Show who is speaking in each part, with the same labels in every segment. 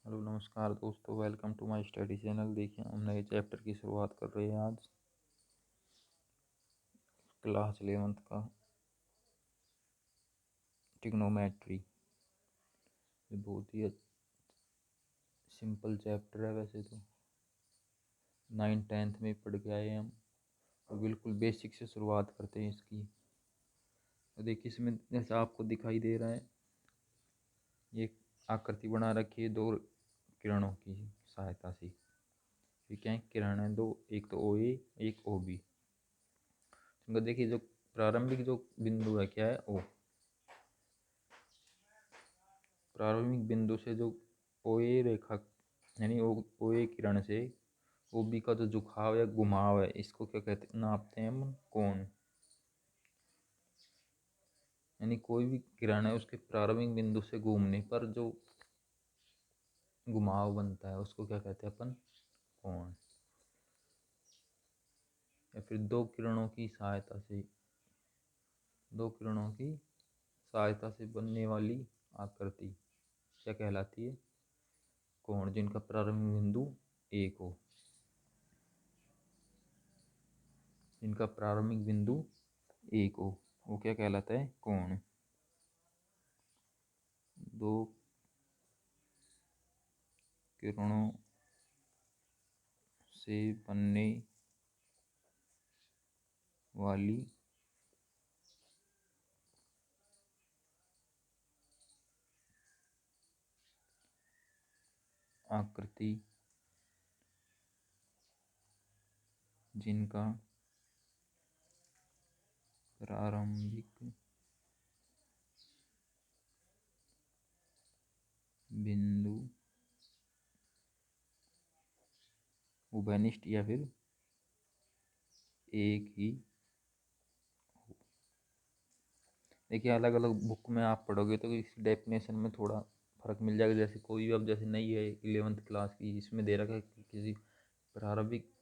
Speaker 1: Hello नमस्कार दोस्तों, welcome to my study channel. देखिए, हम नए चैप्टर की शुरुआत कर रहे हैं आज क्लास 11th का ट्रिग्नोमेट्री। ये बहुत ही सिंपल चैप्टर है। वैसे तो 9th-10th में पढ़ के आए हैं हम, तो बिल्कुल बेसिक से शुरुआत करते हैं इसकी। तो देखिए, इसमें जैसा आपको दिखाई दे रहा है, ये आकृति बना रखी है दो किरणों की सहायता से। ठीक है, किरण है दो, एक तो ओ ए, एक ओ बी। तो देखिए, जो प्रारंभिक जो बिंदु है क्या है, ओ। प्रारंभिक बिंदु से जो ओ ए रेखा यानी ओ ए किरण से ओ बी का जो झुकाव या घुमाव है, इसको क्या कहते हैं, नापते हैं हम कोण। यानी कोई भी किरण है, उसके प्रारंभिक बिंदु से घूमने पर जो घुमाव बनता है उसको क्या कहते हैं अपन, कोण। या फिर दो किरणों की सहायता से बनने वाली आकृति क्या कहलाती है, कोण, जिनका प्रारंभिक बिंदु एक हो। जिनका प्रारंभिक बिंदु एक हो, वो क्या कहलाता है, कोण। दो किरणों से बनने वाली आकृति जिनका प्रारंभिक बिंदु उभयनिष्ठ या फिर एक ही। देखिए, अलग अलग बुक में आप पढ़ोगे तो इस डेफिनेशन में थोड़ा फर्क मिल जाएगा। जैसे कोई भी, अब जैसे नई है 11th क्लास की, इसमें दे रखा है कि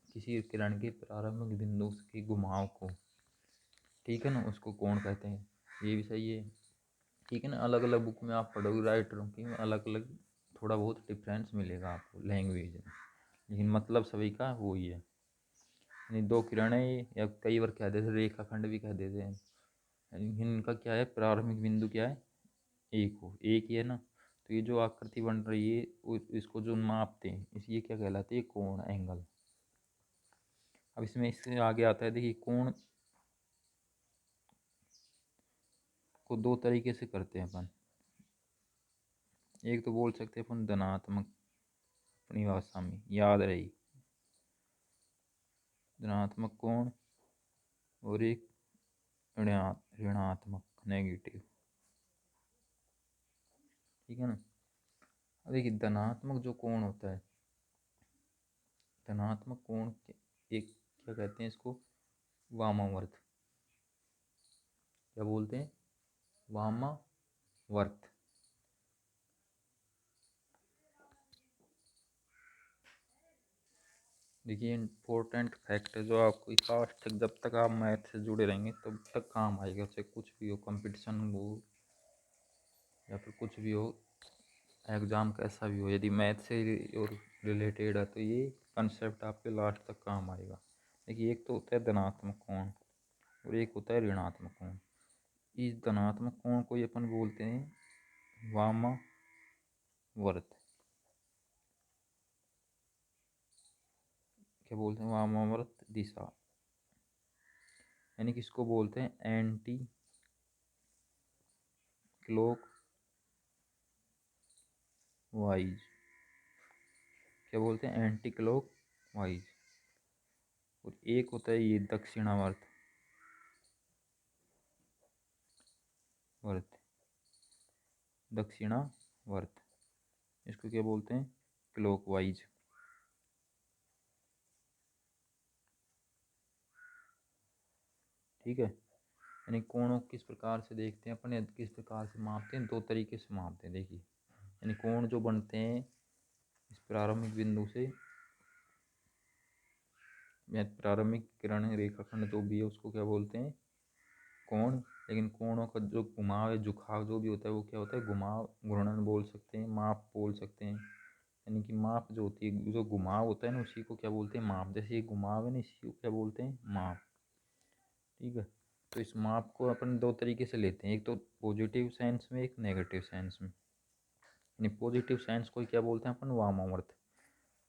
Speaker 1: किसी किरण के प्रारंभिक बिंदु के घुमाव को, ठीक है ना, उसको कोण कहते हैं। ये भी सही है, ठीक है ना। अलग अलग बुक में आप पढ़ोगे राइटरों की, अलग अलग थोड़ा बहुत डिफरेंस मिलेगा आपको लैंग्वेज में, लेकिन मतलब सभी का वो ही है। यानी दो किरणें, या कई बार कह देते रेखाखंड भी कह देते हैं, इनका क्या है, प्रारंभिक बिंदु क्या है, एक हो, एक ही है ना। तो ये जो आकृति बन रही है इसको जो मापते हैं, ये क्या कहलाती है, कोण, एंगल। अब इसमें इससे आगे आता है, देखिए, कोण को दो तरीके से करते हैं अपन। एक तो बोल सकते हैं अपन धनात्मक, अपनी भाषा में याद रही, धनात्मक कोण, और एक ऋणात्मक, नेगेटिव। ठीक है ना। अब देखिए, धनात्मक जो कोण होता है, धनात्मक कोण के एक क्या कहते हैं इसको, वामावर्त। क्या बोलते हैं, वामावर्त। देखिए, इम्पोर्टेंट फैक्ट है जो आपको लास्ट तक, जब तक आप मैथ से जुड़े रहेंगे तब तक काम आएगा। चाहे कुछ भी हो, कंपटीशन हो या फिर कुछ भी हो, एग्ज़ाम कैसा भी हो, यदि मैथ से और रिलेटेड है तो ये कंसेप्ट आपके लास्ट तक काम आएगा। देखिए, एक तो होता है धनात्मक कोण और एक होता है ऋणात्मक कोण। इस धनात्मक कोण को ये अपन बोलते हैं वामावर्त। क्या बोलते हैं, वामावर्त दिशा। यानी कि इसको बोलते हैं एंटी क्लॉक वाइज। क्या बोलते हैं, एंटी क्लॉक वाइज। और एक होता है ये दक्षिणावर्त वर्त, दक्षिणावर्त। इसको क्या बोलते हैं, क्लॉकवाइज। ठीक है। यानी कोणों किस प्रकार से देखते हैं अपन, किस प्रकार से मापते हैं, दो तरीके से मापते हैं। देखिए, यानी कोण जो बनते हैं इस प्रारंभिक बिंदु से, या प्रारंभिक किरण रेखाखंड जो भी है उसको क्या बोलते हैं, कोण। लेकिन कोणों का जो घुमाव या झुकाव जो भी होता है वो क्या होता है, घुमाव, घूर्णन बोल सकते हैं, माप बोल सकते हैं। यानी कि माप जो होती है, जो घुमाव होता है ना, उसी को क्या बोलते हैं, माप। जैसे ये घुमाव है ना, इसी को क्या बोलते हैं, माप। ठीक है। तो इस माप को अपन दो तरीके से लेते हैं, एक तो पॉजिटिव सेंस में, एक नेगेटिव सेंस में। यानी पॉजिटिव सेंस को क्या बोलते हैं अपन, वामावर्त।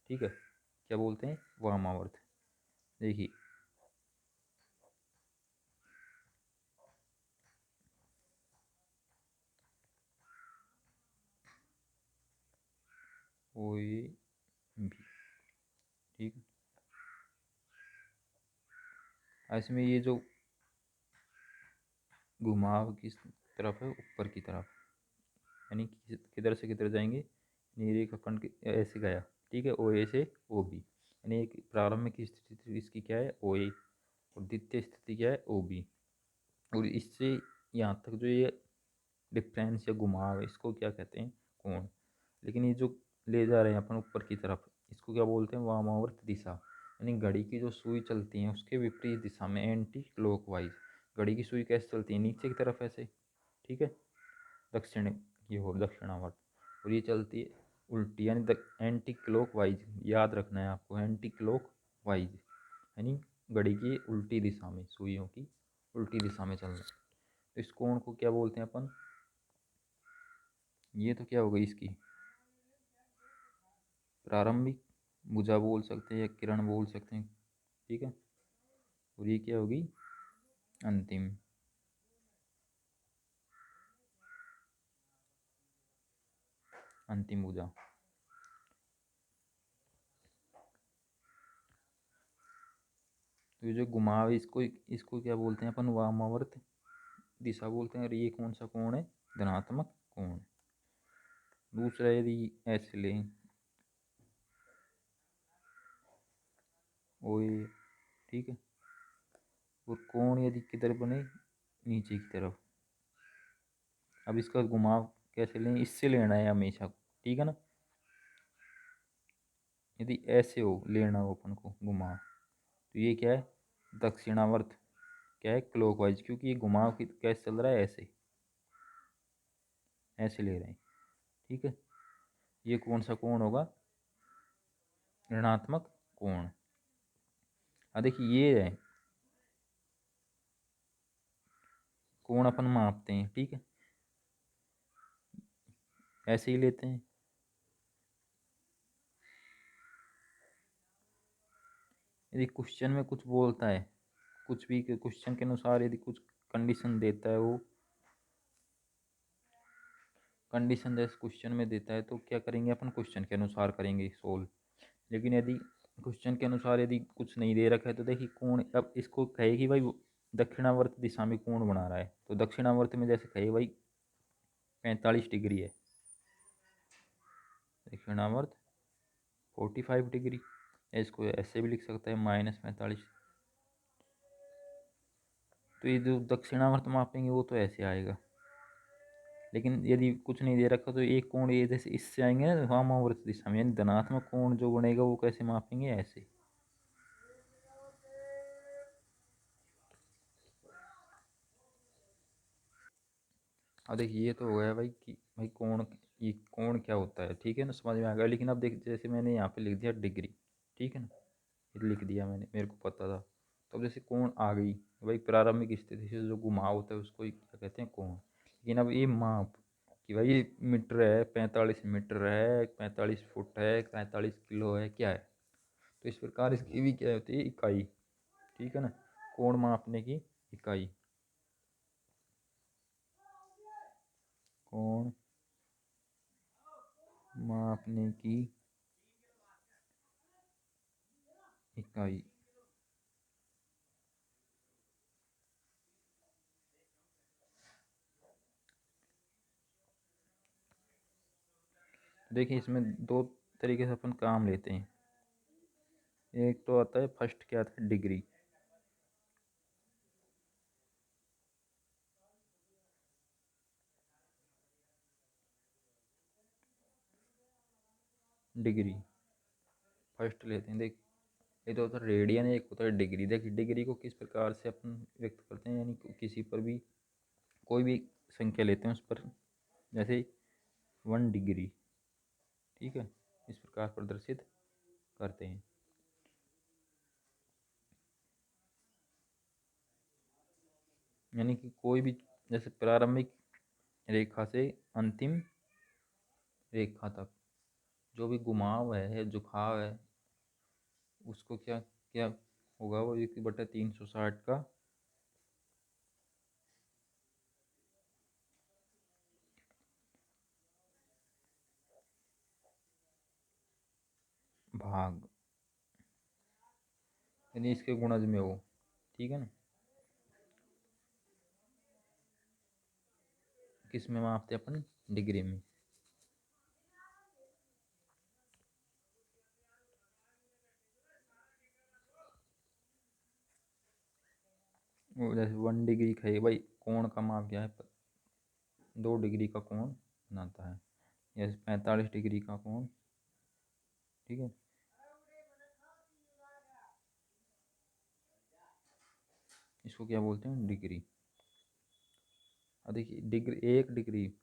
Speaker 1: ठीक है, क्या बोलते हैं, वामावर्त। देखिए ओ ए बी। ठीक है, ऐसे में ये जो घुमाव किस तरफ है, ऊपर की तरफ, यानी किधर से किधर जाएंगे, रेखाखंड के ऐसे गया। ठीक है, ओ ए से ओ बी। यानी एक प्रारंभिक स्थिति इसकी क्या है, ओ ए, और द्वितीय स्थिति क्या है, ओ बी। और इससे यहाँ तक जो ये डिफरेंस या घुमाव है, इसको क्या कहते हैं, कोण। लेकिन ये जो ले जा रहे हैं अपन ऊपर की तरफ, इसको क्या बोलते हैं, वामावर्त दिशा। यानी घड़ी की जो सुई चलती है उसके विपरीत दिशा में, एंटी क्लॉकवाइज। घड़ी की सुई कैसे चलती है, नीचे की तरफ ऐसे। ठीक है, दक्षिण की ओर, दक्षिणावर्त। और ये चलती है उल्टी, यानी एंटी क्लॉक वाइज। याद रखना है आपको, एंटी क्लॉक वाइज, यानी घड़ी की उल्टी दिशा में, सुइयों की उल्टी दिशा में चलना। तो इस कोण को क्या बोलते हैं अपन, ये तो क्या हो गई इसकी प्रारंभिक भुजा बोल सकते हैं, या किरण बोल सकते हैं। ठीक है, और ये क्या होगी, अंतिम। अंतिम भुजा। तो ये जो घुमाव है, इसको इसको क्या बोलते हैं अपन, वामावर्त दिशा बोलते हैं। और ये कौन सा कोण है, धनात्मक कोण। दूसरा यदि ऐसे लें, ओ ए, ठीक है, और कोण यदि किधर बने, नीचे की तरफ। अब इसका घुमाव कैसे लें, इससे लेना है हमेशा। ठीक है ना, यदि ऐसे हो लेना हो अपन को घुमाव, तो ये क्या है, दक्षिणावर्त। क्या है, क्लॉकवाइज, क्योंकि ये घुमाव की कैसे चल रहा है, ऐसे ऐसे ले रहे हैं। ठीक है, ये कौन सा कोण होगा, ऋणात्मक कोण। अब देखिए ये है कोण अपन मापते हैं। ठीक है, ऐसे ही लेते हैं। यदि क्वेश्चन में कुछ बोलता है, कुछ भी क्वेश्चन के अनुसार यदि कुछ कंडीशन देता है, वो कंडीशन जैसे क्वेश्चन में देता है, तो क्या करेंगे अपन, क्वेश्चन के अनुसार करेंगे सोल्व। लेकिन यदि क्वेश्चन के अनुसार यदि कुछ नहीं दे रखा है, तो देखिए कोण, अब इसको कहे कि भाई दक्षिणावर्त दिशा में कोण बना रहा है, तो दक्षिणावर्त में जैसे कहे भाई 45 डिग्री है, दक्षिणावर्त 45 डिग्री। इसको ऐसे भी लिख सकता है, -45। तो ये जो दक्षिणावर्त मापेंगे वो तो ऐसे आएगा। लेकिन यदि कुछ नहीं दे रखा, तो एक कोण ये जैसे इससे आएंगे ना वामावर्त दिशा में, यानी धनात्मक कोण जो बनेगा वो कैसे मापेंगे, ऐसे। अब देखिए ये तो हो गया भाई कि भाई कोण, ये कोण क्या होता है, ठीक है ना, समझ में आ गया। लेकिन अब देख, जैसे मैंने यहाँ पे लिख दिया डिग्री, ठीक है ना, ये लिख दिया मैंने, मेरे को पता था। तो अब जैसे कोण आ गई, भाई प्रारंभिक स्थिति से जो घुमाव होता है उसको ही क्या कहते हैं, कोण। लेकिन अब ये माप कि भाई ये मीटर है, 45 मीटर है, 45 फुट है, 45 किलो है, क्या है। तो इस प्रकार इसकी भी क्या होती है, इकाई। ठीक है ना, कोण मापने की इकाई, कोण मापने की इकाई। देखिए इसमें दो तरीके से अपन काम लेते हैं। एक तो आता है, फर्स्ट क्या आता है, डिग्री। डिग्री फर्स्ट लेते हैं। देख, ये तो होता है रेडियन, एक होता है डिग्री। देखिए डिग्री को किस प्रकार से अपन व्यक्त करते हैं, यानी किसी पर भी कोई भी संख्या लेते हैं उस पर, जैसे 1 डिग्री। ठीक है, इस प्रकार प्रदर्शित करते हैं। यानी कि कोई भी जैसे प्रारंभिक रेखा से अंतिम रेखा तक जो भी घुमाव है, झुकाव है, उसको क्या क्या होगा, वो 1/360 का भाग, यानी इसके गुणज में हो। ठीक है ना। किस में मापते हैं अपन? डिग्री में। वो जैसे 1 डिग्री का है भाई, कोण का माप क्या है? 2 डिग्री का कोण बनाता है। जैसे 45 डिग्री का कोण। ठीक है। इसको क्या बोलते हैं? डिग्री। अब देखिए, डिग्री 1 डिग्री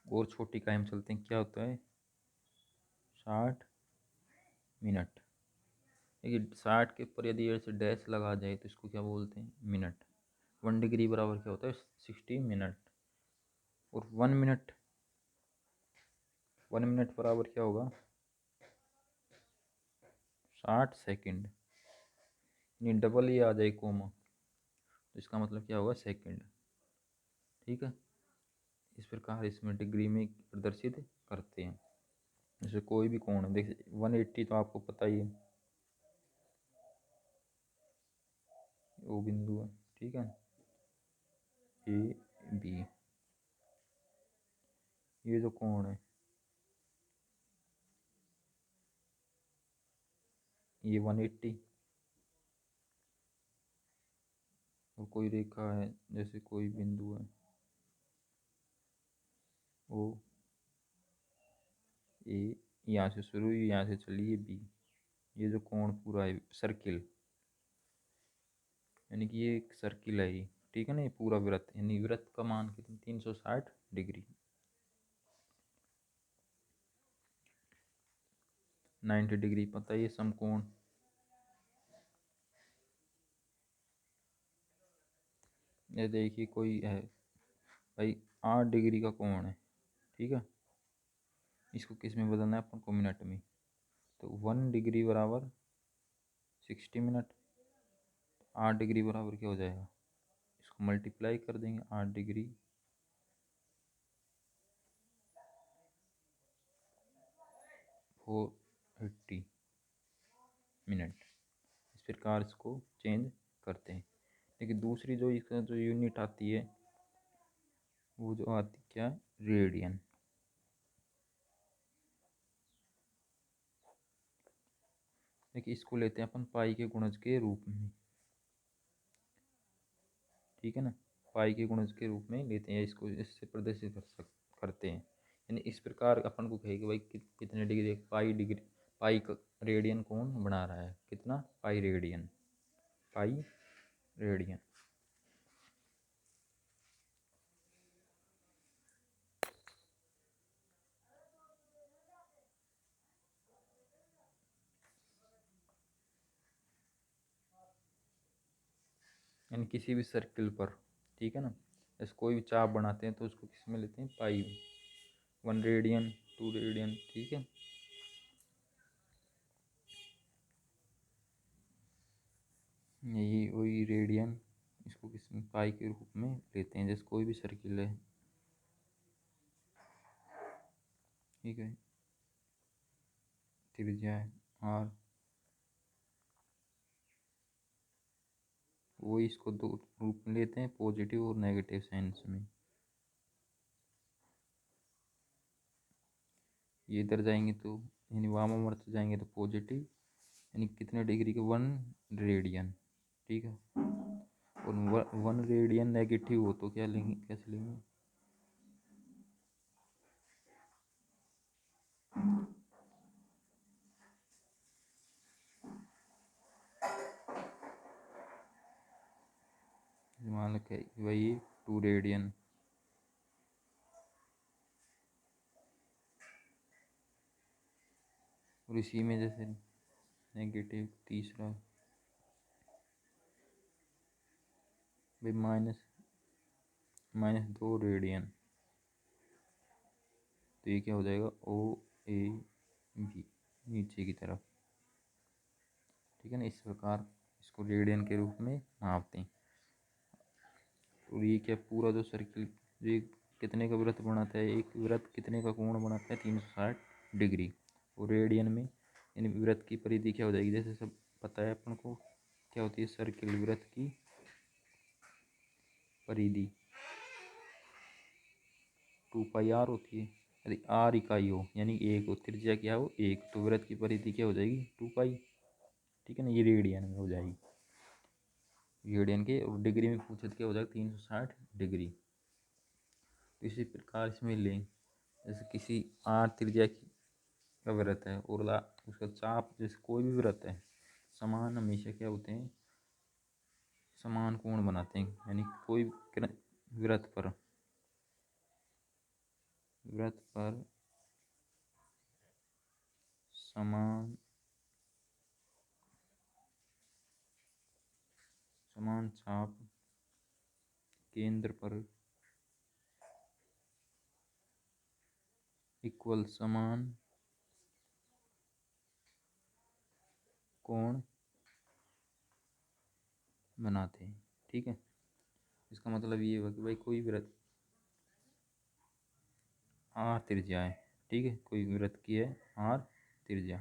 Speaker 1: और छोटी कायम चलते हैं, क्या होता है? 60 मिनट। देखिए 60 के ऊपर यदि ऐसे डैश लगा जाए तो इसको क्या बोलते हैं? मिनट। 1 डिग्री बराबर क्या होता है? 60 मिनट। और 1 मिनट, 1 मिनट बराबर क्या होगा? 60 सेकेंड। यानी डबल ही आ जाए कोमा तो इसका मतलब क्या होगा? सेकेंड। ठीक है। इस प्रकार इसमें डिग्री में प्रदर्शित करते हैं। जैसे कोई भी कोण है, देखिए 180 तो आपको पता ही है, ओ बिंदु है। ठीक है। ए बी, ये जो कोण है ये 180। और कोई रेखा है, जैसे कोई बिंदु है ओ ए, यहाँ से शुरू हुई, यहाँ से चली है बी, ये जो कोण पूरा है सर्किल, यानी कि ये एक सर्किल है ये। ठीक है ना। ये पूरा वृत्त, यानी वृत्त का मान कितना? 360 डिग्री। 90 डिग्री पता है, ये समकोण। ये देखिए कोई है भाई, 8 डिग्री का कोण है। ठीक है। इसको किस में बदलना है अपन को? मिनट में। तो 1 डिग्री बराबर 60 मिनट। 8 डिग्री बराबर क्या हो जाएगा? इसको मल्टीप्लाई कर देंगे, 8 डिग्री 480 मिनट। इस प्रकार इसको चेंज करते हैं। लेकिन दूसरी जो इसका जो यूनिट आती है वो जो आती क्या है? रेडियन। देखिए इसको लेते हैं अपन पाई के गुणज के रूप में। ठीक है ना। पाई के गुणज के रूप में लेते हैं, इसको इससे प्रदर्शित करते हैं। यानी इस प्रकार अपन को कहेगा भाई कितने डिग्री, पाई डिग्री, पाई का रेडियन कौन बना रहा है? कितना? Pi radian. Pi radian. यानी किसी भी सर्किल पर। ठीक है ना। जैसे कोई भी चाप बनाते हैं तो उसको किस में लेते हैं? पाई। 1 रेडियन, 2 रेडियन। ठीक है। यही वही रेडियन, इसको किस में? पाई के रूप में लेते हैं। जैसे कोई भी सर्किल है। ठीक है। त्रिज्या है आर, वो इसको दो रूप में लेते हैं, पॉजिटिव और नेगेटिव साइंस में। ये इधर जाएंगे तो, यानी वामावर्त जाएंगे तो पॉजिटिव, यानी कितने डिग्री के? 1 रेडियन। ठीक है। और 1 रेडियन नेगेटिव हो तो क्या लेंगे? कैसे लेंगे? मान लो क्या वही 2 रेडियन। और इसी में जैसे नेगेटिव तीसरा भाई -2 रेडियन, तो ये क्या हो जाएगा OAB नीचे की तरफ, ठीक है ना। इस प्रकार इसको रेडियन के रूप में मापते हैं। और ये क्या पूरा जो सर्किल, ये कितने का वृत्त बनाता है, एक वृत्त कितने का कोण बनाता है 360 डिग्री। और रेडियन में इन वृत्त की परिधि क्या हो जाएगी, जैसे सब पता है अपन को क्या होती है, सर्किल वृत्त की परिधि 2πr होती है। यदि r इकाई हो यानी एक हो, त्रिज्या क्या हो एक, तो वृत्त की परिधि क्या हो जाएगी 2π, ठीक है ना। ये रेडियन में हो जाएगी, रेडियन के। और डिग्री में पूछे तो क्या हो जाएगा 360 डिग्री। तो इसी प्रकार इसमें लें, जैसे किसी r त्रिज्या का वृत्त है और उसका चाप, जैसे कोई भी वृत्त है, समान हमेशा क्या होते हैं, समान कोण बनाते हैं। यानी कोई वृत्त पर समान चाप केंद्र पर इक्वल समान कोण बनाते हैं, ठीक है। इसका मतलब ये हुआ कि भाई कोई वृत्त r त्रिज्या है, ठीक है, कोई वृत्त की है r त्रिज्या,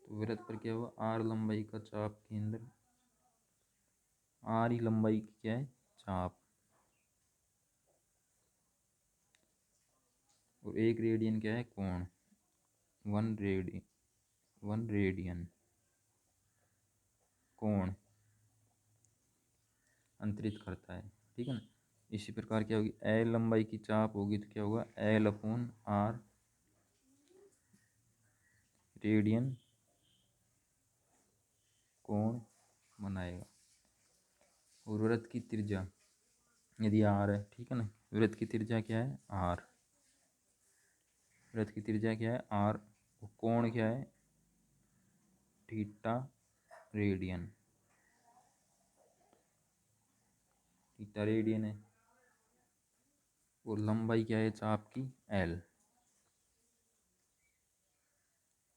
Speaker 1: तो वृत्त पर क्या हुआ, r लंबाई का चाप केंद्र, r ही लंबाई की क्या है चाप, और 1 रेडियन क्या है कोण, 1 रेडियन कोण अंतरित करता है, ठीक है ना। इसी प्रकार क्या होगी, एल लंबाई की चाप होगी तो क्या होगा L/r रेडियन कोण बनाएगा। और वृत्त की त्रिज्या यदि r है, ठीक है ना, वृत्त की त्रिज्या क्या है r, वृत्त की त्रिज्या क्या है r, कोण क्या है थीटा रेडियन, थीटा रेडियन है। और लंबाई क्या है चाप की l,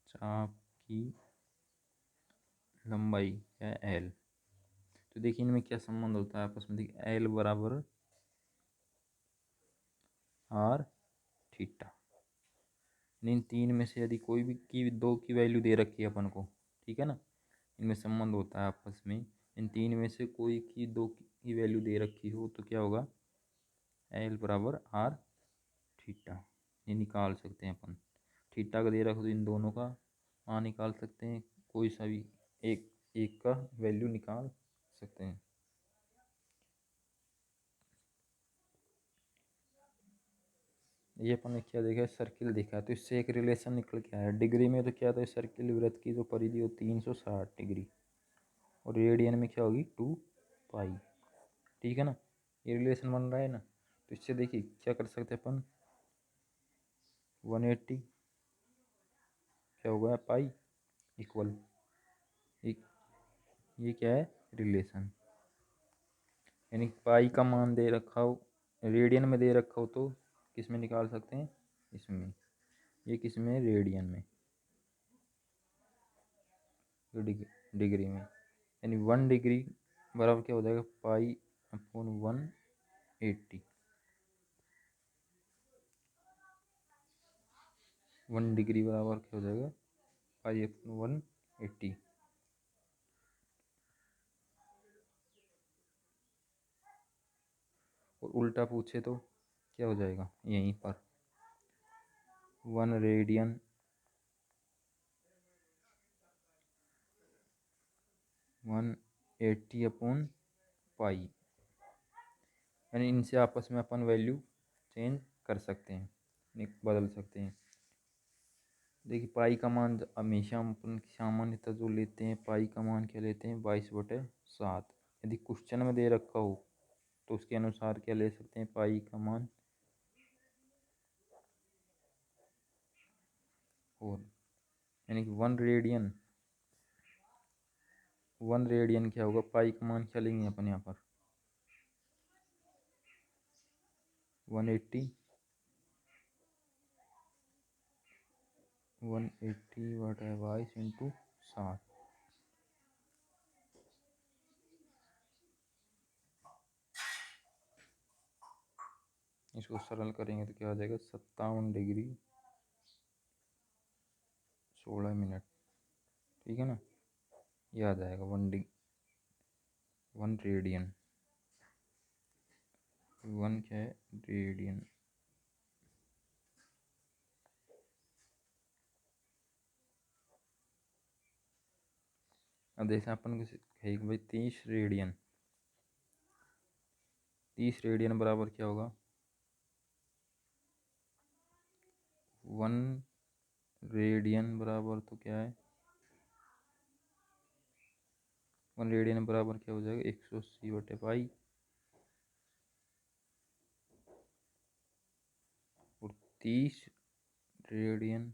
Speaker 1: चाप की लंबाई क्या है l। तो देखिए इनमें क्या संबंध होता है आपस में, देखिए l बराबर r थीटा। इन तीन में से यदि कोई भी की दो की वैल्यू दे रखी है अपन को, ठीक है ना, इनमें संबंध होता है आपस में। इन तीन में से कोई की दो की वैल्यू दे रखी हो तो क्या होगा L बराबर r थीटा, ये निकाल सकते हैं अपन। थीटा का दे रखा तो इन दोनों का मान निकाल सकते हैं, कोई सा भी एक एक का वैल्यू निकाल सकते हैं। ये अपन ने क्या देखा है, सर्किल देखा है, तो इससे एक रिलेशन निकल के आया। डिग्री में तो क्या था, सर्किल वृत्त की जो परिधि हो 360 डिग्री, और रेडियन में क्या होगी 2π, ठीक है ना। ये रिलेशन बन रहा है ना। तो इससे देखिए क्या कर सकते हैं अपन, 180 क्या हो गया पाई इक्वल, ये क्या है रिलेशन, यानी पाई का मान दे रखा हो, रेडियन में दे रखा हो तो किस में निकाल सकते हैं, इसमें, ये किस में रेडियन में, डिग्री में। यानी 1 डिग्री बराबर क्या हो जाएगा π/180, 1 डिग्री बराबर क्या हो जाएगा π/180। और उल्टा पूछे तो क्या हो जाएगा, यहीं पर 1 रेडियन 180/π, यानी इनसे आपस में अपन वैल्यू चेंज कर सकते हैं, बदल सकते हैं। देखिए पाई का मान हमेशा हम अपन सामान्यतः जो लेते हैं, पाई का मान क्या लेते हैं 22/7। यदि क्वेश्चन में दे रखा हो तो उसके अनुसार क्या ले सकते हैं, पाई का मान 4, यानी कि 1 रेडियन क्या होगा, पाई का मान क्या लेंगे अपन यहाँ पर 180 180 इंटू 7। इसको सरल करेंगे तो क्या आ जाएगा 57 डिग्री 16 मिनट। ठीक है ना, ये आ जाएगा 1 रेडियन। 1 क्या है रेडियन। अब जैसे अपन को है कि भाई 30 रेडियन बराबर क्या होगा 1 रेडियन बराबर तो क्या है 1 रेडियन बराबर क्या हो जाएगा 180/पाई। और 30 रेडियन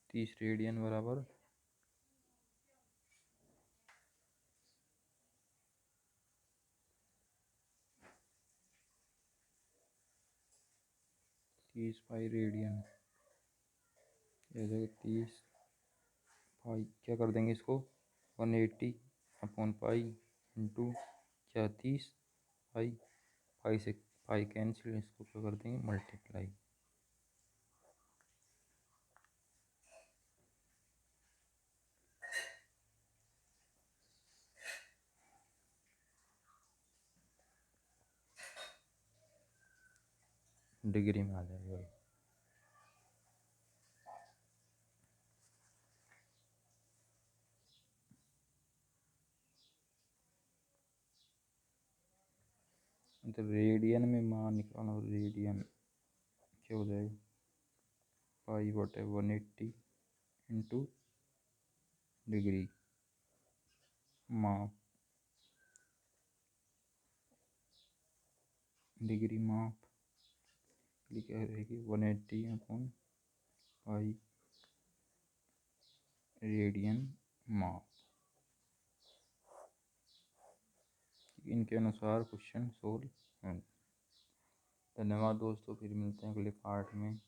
Speaker 1: 30 रेडियन बराबर 30 पाई रेडियन। ये हो जाएगा 30 पाई, क्या कर देंगे इसको 180/पाई इंटू क्या 30 पाई। पाई से पाई कैंसिल, इसको क्या कर देंगे मल्टीप्लाई। डिग्री में आ जाएगा भाई। तो रेडियन में मान निकालना, रेडियन क्या हो जाएगा पाई/180 इंटू डिग्री माप। डिग्री माप क्या रहेगी 180/पाई रेडियन माप। इनके अनुसार क्वेश्चन सोल्व। धन्यवाद दोस्तों, फिर मिलते हैं अगले पार्ट में।